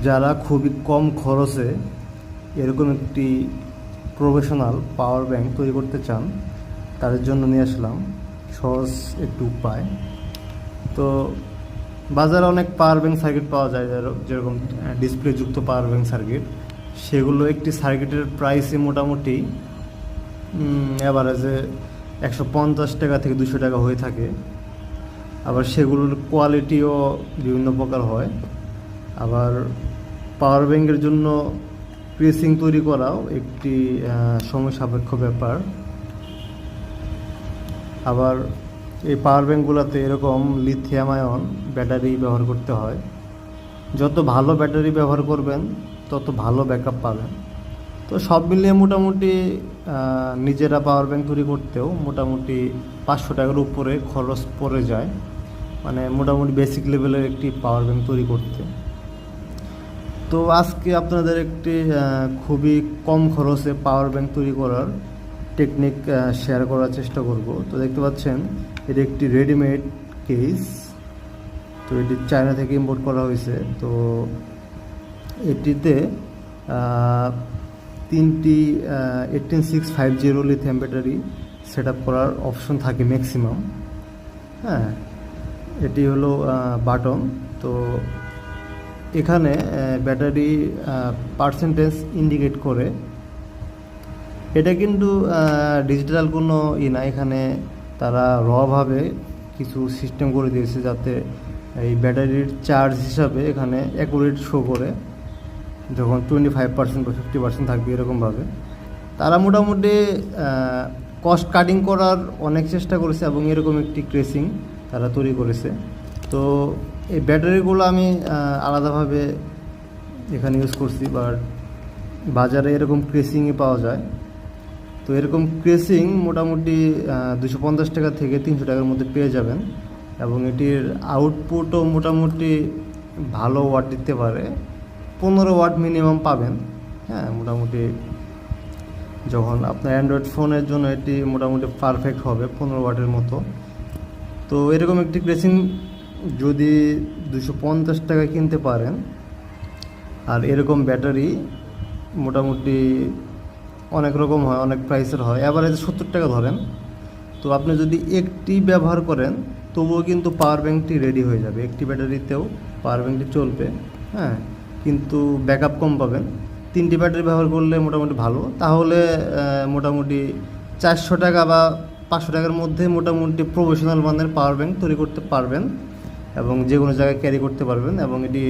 যারা খুবই কম খরচে এরকম একটি প্রফেশনাল পাওয়ার ব্যাংক তৈরি করতে চান তাদের জন্য নিয়ে আসলাম সহজ একটু উপায়। তো বাজারে অনেক পাওয়ার ব্যাংক সার্কিট পাওয়া যায়, যেরকম ডিসপ্লেযুক্ত পাওয়ার ব্যাংক সার্কিট। সেগুলো একটি সার্কিটের প্রাইসই মোটামুটি অ্যাভারেজে 150 টাকা থেকে 200 টাকা হয়ে থাকে। আবার সেগুলোর কোয়ালিটিও বিভিন্ন প্রকার হয়। আবার পাওয়ার ব্যাংকের জন্য প্রেসিং তৈরি করাও একটি সময় সাপেক্ষ ব্যাপার। আবার এই পাওয়ার ব্যাংকগুলোতে এরকম লিথিয়াম আয়ন ব্যাটারি ব্যবহার করতে হয়। যত ভালো ব্যাটারি ব্যবহার করবেন তত ভালো ব্যাকআপ পাবেন। তো সব মিলিয়ে মোটামুটি নিজেরা পাওয়ার ব্যাংক তৈরি করতেও মোটামুটি 500 টাকার উপরে খরচ পড়ে যায়, মানে মোটামুটি বেসিক লেভেলের একটি পাওয়ার ব্যাংক তৈরি করতে। তো আজকে আপনাদের একটি খুবই কম খরচে পাওয়ার ব্যাংক তৈরি করার টেকনিক শেয়ার করার চেষ্টা করব। তো দেখতে পাচ্ছেন এটি একটি রেডিমেড কেস। তো এটি চায়না থেকে ইম্পোর্ট করা হয়েছে। তো এটিতে 3টি 18650 লিথিয়াম ব্যাটারি সেট আপ করার অপশন থাকে ম্যাক্সিমাম। হ্যাঁ, এটি হলো বাটন। তো এখানে ব্যাটারি পার্সেন্টেজ ইন্ডিকেট করে। এটা কিন্তু ডিজিটাল কোনো না, এখানে তারা রভাবে কিছু সিস্টেম করে দিয়েছে যাতে এই ব্যাটারির চার্জ হিসাবে এখানে অ্যাকুরেট শো করে, যখন 25% বা 50% থাকবে এরকমভাবে। তারা মোটামুটি কস্ট কাটিং করার অনেক চেষ্টা করেছে এবং এরকম একটি ক্রেসিং তারা তৈরি করেছে। তো এই ব্যাটারিগুলো আমি আলাদাভাবে এখানে ইউজ করছি, বাট বাজারে এরকম ক্রেসিংই পাওয়া যায়। তো এরকম ক্রেসিং মোটামুটি 250 টাকা থেকে 300 টাকার মধ্যে পেয়ে যাবেন এবং এটির আউটপুটও মোটামুটি ভালো ওয়াট দিতে পারে, 15 ওয়াট মিনিমাম পাবেন। হ্যাঁ, মোটামুটি যখন আপনার অ্যান্ড্রয়েড ফোনের জন্য এটি মোটামুটি পারফেক্ট হবে 15 ওয়াটের মতো। তো এরকম একটি ক্রেসিং যদি 250 টাকা কিনতে পারেন, আর এরকম ব্যাটারি মোটামুটি অনেক রকম হয়, অনেক প্রাইসের হয়, অ্যাভারেজে 70 টাকা ধরেন। তো আপনি যদি একটি ব্যবহার করেন তবুও কিন্তু পাওয়ার ব্যাংকটি রেডি হয়ে যাবে, একটি ব্যাটারিতেও পাওয়ার ব্যাংকটি চলবে। হ্যাঁ, কিন্তু ব্যাকআপ কম পাবেন। 3টি ব্যাটারি ব্যবহার করলে মোটামুটি ভালো, তাহলে মোটামুটি 400 টাকা বা 500 টাকার মধ্যে মোটামুটি প্রফেশনাল মানের পাওয়ার ব্যাংক তৈরি করতে পারবেন এবং যে কোনো জায়গায় ক্যারি করতে পারবেন। এবং এটি